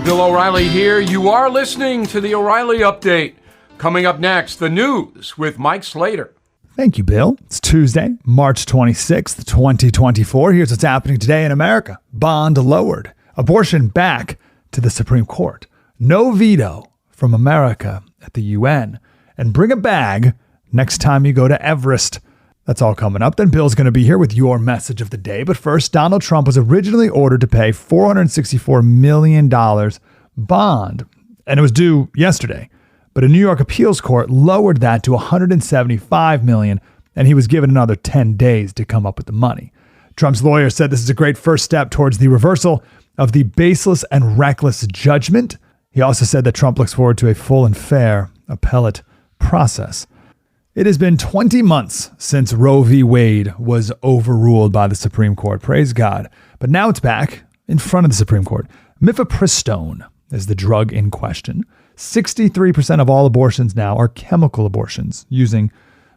Bill O'Reilly here. You are listening to the O'Reilly Update. Coming up next, the news with Mike Slater. Thank you, Bill. It's Tuesday, March 26th, 2024. Here's what's happening today in America. Bond lowered. Abortion back to the Supreme Court. No veto from America at the UN. And bring a bag next time you go to Everest. That's all coming up. Then Bill's going to be here with your message of the day. But first, Donald Trump was originally ordered to pay $464 million bond, and it was due yesterday. But a New York appeals court lowered that to $175 million, and he was given another 10 days to come up with the money. Trump's lawyer said this is a great first step towards the reversal of the baseless and reckless judgment. He also said that Trump looks forward to a full and fair appellate process. It has been 20 months since Roe v. Wade was overruled by the Supreme Court. Praise God. But now it's back in front of the Supreme Court. Mifepristone is the drug in question. 63% of all abortions now are chemical abortions using,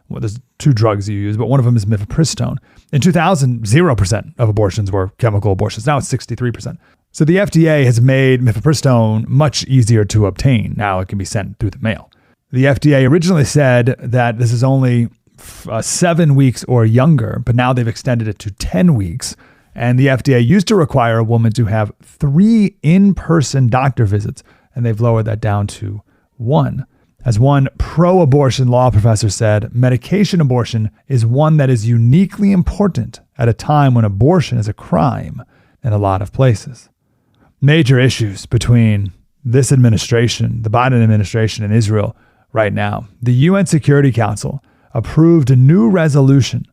well, there's two drugs you use, but one of them is mifepristone. In 2000, 0% of abortions were chemical abortions. Now it's 63%. So the FDA has made mifepristone much easier to obtain. Now it can be sent through the mail. The FDA originally said that this is only 7 weeks or younger, but now they've extended it to 10 weeks. And the FDA used to require a woman to have 3 in-person doctor visits, and they've lowered that down to 1. As one pro-abortion law professor said, medication abortion is one that is uniquely important at a time when abortion is a crime in a lot of places. Major issues between this administration, the Biden administration, and Israel right now. The UN Security Council approved a new resolution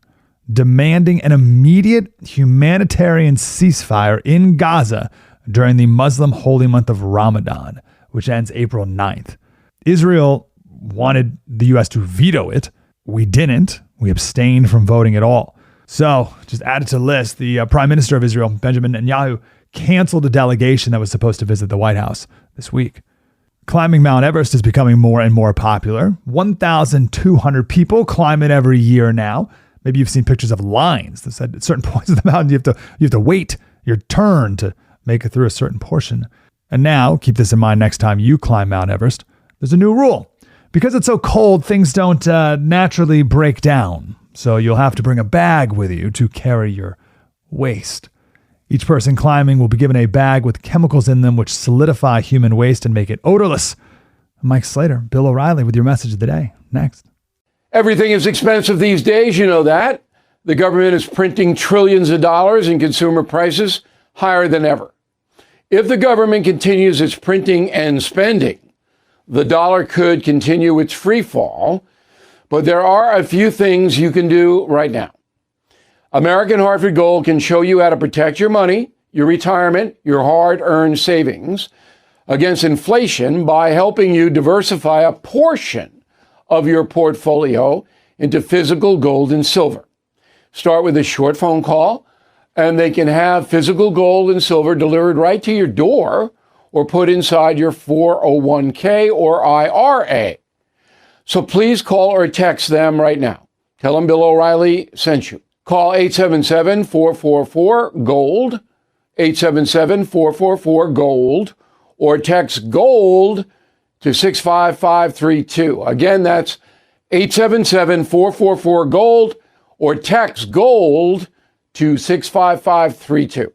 demanding an immediate humanitarian ceasefire in Gaza during the Muslim holy month of Ramadan, which ends April 9th. Israel wanted the U.S. to veto it. We didn't. We abstained from voting at all. So, just added to the list, the Prime Minister of Israel, Benjamin Netanyahu, canceled a delegation that was supposed to visit the White House this week. Climbing Mount Everest is becoming more and more popular. 1,200 people climb it every year now. Maybe you've seen pictures of lines that said at certain points of the mountain you have to wait your turn to make it through a certain portion. And now, keep this in mind next time you climb Mount Everest, there's a new rule. Because it's so cold, things don't naturally break down. So you'll have to bring a bag with you to carry your waste. Each person climbing will be given a bag with chemicals in them which solidify human waste and make it odorless. I'm Mike Slater, Bill O'Reilly with your message of the day. Next. Everything is expensive these days, you know that. The government is printing trillions of dollars and consumer prices higher than ever. If the government continues its printing and spending, the dollar could continue its free fall. But there are a few things you can do right now. American Hartford Gold can show you how to protect your money, your retirement, your hard-earned savings against inflation by helping you diversify a portion of your portfolio into physical gold and silver. Start with a short phone call, and they can have physical gold and silver delivered right to your door or put inside your 401k or IRA. So please call or text them right now. Tell them Bill O'Reilly sent you. Call 877-444-GOLD, 877-444-GOLD, or text GOLD to 65532. Again, that's 877-444-GOLD, or text GOLD to 65532.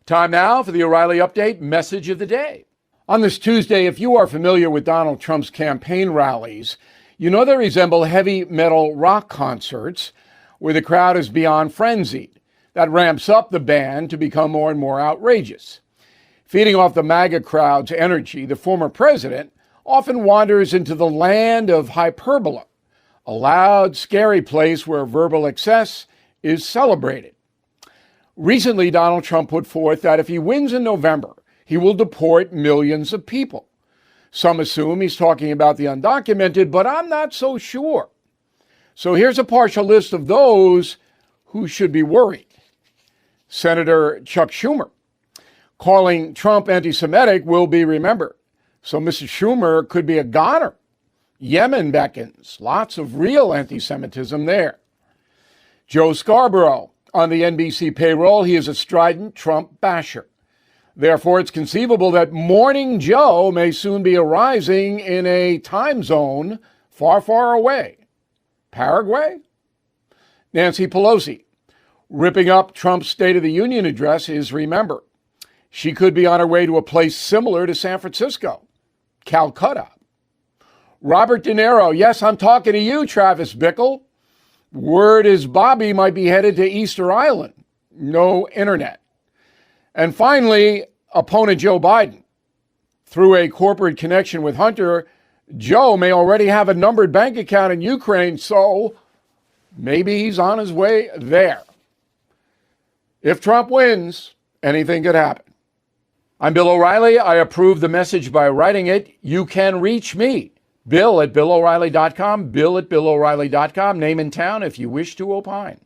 Time now for the O'Reilly Update message of the day. On this Tuesday, if you are familiar with Donald Trump's campaign rallies, you know they resemble heavy metal rock concerts where the crowd is beyond frenzied. That ramps up the band to become more and more outrageous. Feeding off the MAGA crowd's energy, the former president often wanders into the land of hyperbole, a loud, scary place where verbal excess is celebrated. Recently, Donald Trump put forth that if he wins in November, he will deport millions of people. Some assume he's talking about the undocumented, but I'm not so sure. So here's a partial list of those who should be worried. Senator Chuck Schumer. Calling Trump anti-Semitic will be remembered. So Mr. Schumer could be a goner. Yemen beckons. Lots of real anti-Semitism there. Joe Scarborough. On the NBC payroll, he is a strident Trump basher. Therefore, it's conceivable that Morning Joe may soon be arising in a time zone far, far away. Paraguay? Nancy Pelosi ripping up Trump's State of the Union address is, remember, she could be on her way to a place similar to San Francisco, Calcutta. Robert De Niro, yes, I'm talking to you, Travis Bickle. Word is Bobby might be headed to Easter Island. No internet. And finally, opponent Joe Biden. Through a corporate connection with Hunter, Joe may already have a numbered bank account in Ukraine, so maybe he's on his way there. If Trump wins, anything could happen. I'm Bill O'Reilly. I approve the message by writing it. You can reach me, Bill at BillO'Reilly.com, Bill at BillO'Reilly.com, name and town if you wish to opine.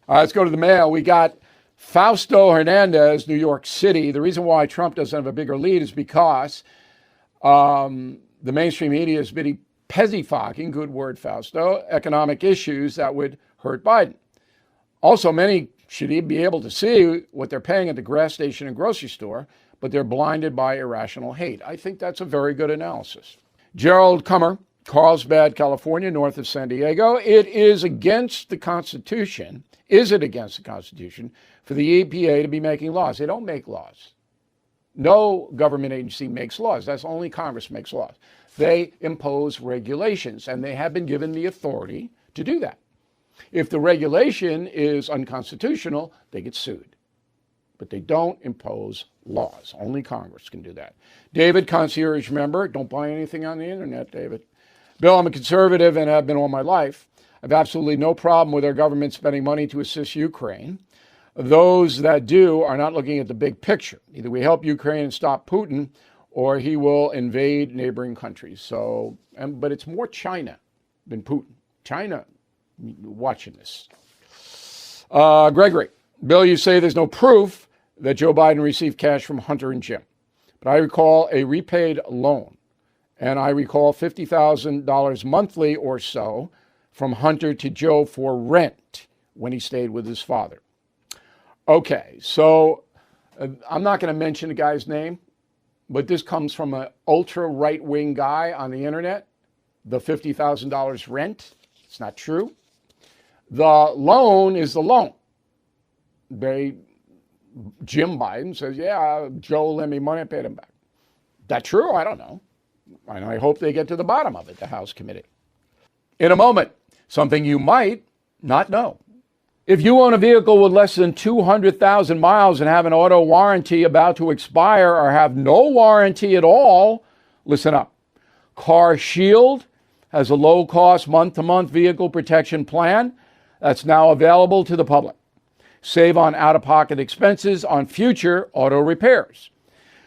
Let's go to the mail. We got Fausto Hernandez, New York City. The reason why Trump doesn't have a bigger lead is because the mainstream media is busy pesifocking, good word, Fausto, economic issues that would hurt Biden. Also, many should be able to see what they're paying at the gas station and grocery store, but they're blinded by irrational hate. I think that's a very good analysis. Gerald Kummer, Carlsbad, California, north of San Diego. It is against the Constitution. Is it against the Constitution for the EPA to be making laws? They don't make laws. No government agency makes laws. That's only Congress makes laws. They impose regulations, and they have been given the authority to do that. If the regulation is unconstitutional, they get sued. But they don't impose laws. Only Congress can do that. David, concierge member. Don't buy anything on the internet, David. Bill, I'm a conservative and have been all my life. I have absolutely no problem with our government spending money to assist Ukraine. Those that do are not looking at the big picture. Either we help Ukraine and stop Putin, or he will invade neighboring countries. So, but it's more China than Putin. China watching this. Gregory, Bill, you say there's no proof that Joe Biden received cash from Hunter and Jim. But I recall a repaid loan, and I recall $50,000 monthly or so from Hunter to Joe for rent when he stayed with his father. Okay, so I'm not going to mention the guy's name, but this comes from an ultra right-wing guy on the internet. The $50,000 rent, it's not true. The loan is the loan. Jim Biden says, yeah, Joe lent me money, I paid him back. That true? I don't know. And I hope they get to the bottom of it, the House committee. In a moment, something you might not know. If you own a vehicle with less than 200,000 miles and have an auto warranty about to expire or have no warranty at all, listen up. Car Shield has a low-cost month-to-month vehicle protection plan that's now available to the public. Save on out-of-pocket expenses on future auto repairs.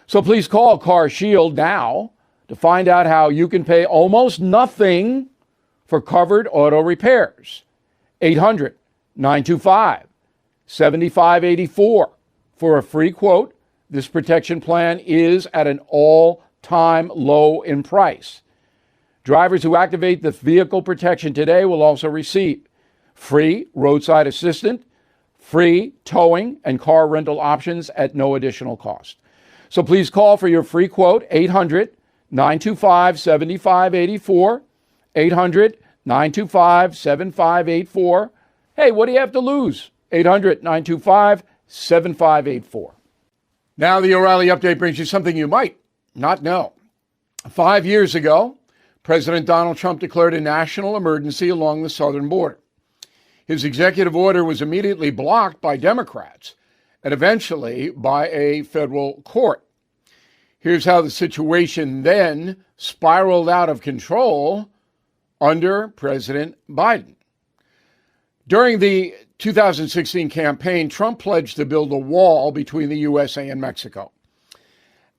So please call Car Shield now to find out how you can pay almost nothing for covered auto repairs. 800-925-7584 for a free quote. This protection plan is at an all-time low in price. Drivers who activate the vehicle protection today will also receive free roadside assistance, free towing and car rental options at no additional cost. So please call for your free quote, 800-925-7584, 800-925-7584. Hey, what do you have to lose? 800-925-7584. Now the O'Reilly Update brings you something you might not know. 5 years ago, President Donald Trump declared a national emergency along the southern border. His executive order was immediately blocked by Democrats and eventually by a federal court. Here's how the situation then spiraled out of control under President Biden. During the 2016 campaign, Trump pledged to build a wall between the USA and Mexico.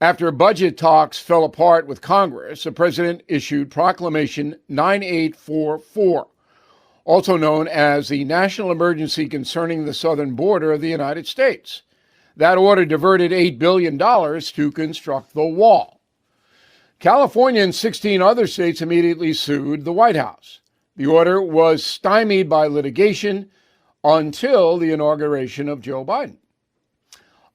After budget talks fell apart with Congress, the president issued Proclamation 9844, also known as the National Emergency Concerning the Southern Border of the United States. That order diverted $8 billion to construct the wall. California and 16 other states immediately sued the White House. The order was stymied by litigation until the inauguration of Joe Biden.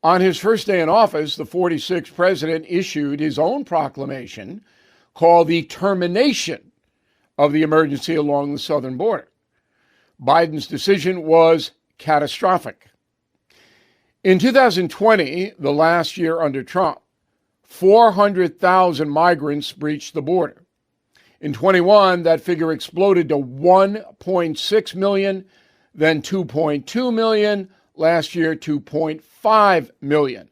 On his first day in office, the 46th president issued his own proclamation called the termination of the emergency along the southern border. Biden's decision was catastrophic. In 2020, the last year under Trump, 400,000 migrants breached the border. In 21, that figure exploded to 1.6 million, then 2.2 million, last year 2.5 million.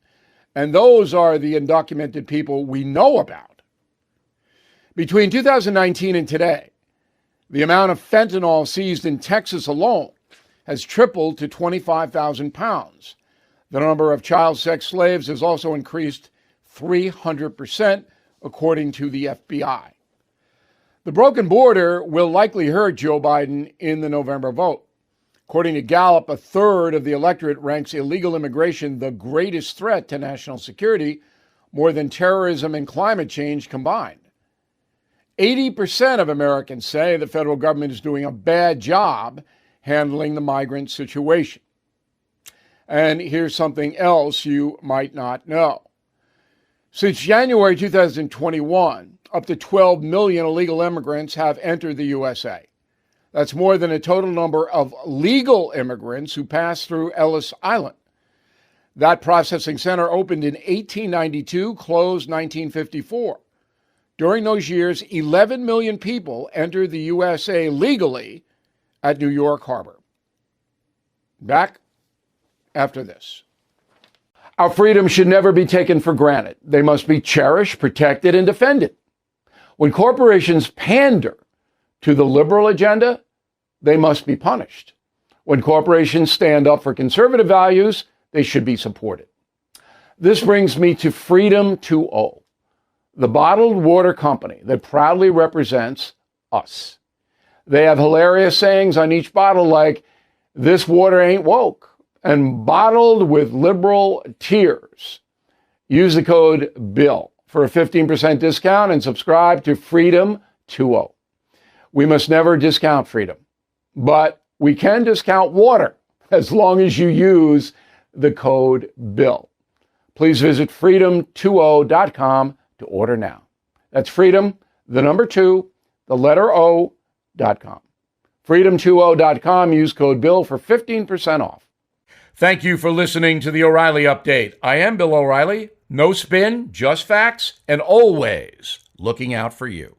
And those are the undocumented people we know about. Between 2019 and today, the amount of fentanyl seized in Texas alone has tripled to 25,000 pounds. The number of child sex slaves has also increased 300%, according to the FBI. The broken border will likely hurt Joe Biden in the November vote. According to Gallup, a third of the electorate ranks illegal immigration the greatest threat to national security, more than terrorism and climate change combined. 80% of Americans say the federal government is doing a bad job handling the migrant situation. And here's something else you might not know. Since January 2021, up to 12 million illegal immigrants have entered the USA. That's more than a total number of legal immigrants who passed through Ellis Island. That processing center opened in 1892, closed 1954. During those years, 11 million people entered the USA legally at New York Harbor. Back after this. Our freedoms should never be taken for granted. They must be cherished, protected, and defended. When corporations pander to the liberal agenda, they must be punished. When corporations stand up for conservative values, they should be supported. This brings me to Freedom 2.0, the bottled water company that proudly represents us. They have hilarious sayings on each bottle like, "This water ain't woke," and "bottled with liberal tears." Use the code BILL for a 15% discount and subscribe to Freedom 2.0. We must never discount freedom, but we can discount water as long as you use the code BILL. Please visit freedom20.com to order now. That's freedom, the number 2, the letter O.com. Freedom20.com, use code BILL for 15% off. Thank you for listening to the O'Reilly Update. I am Bill O'Reilly. No spin, just facts, and always looking out for you.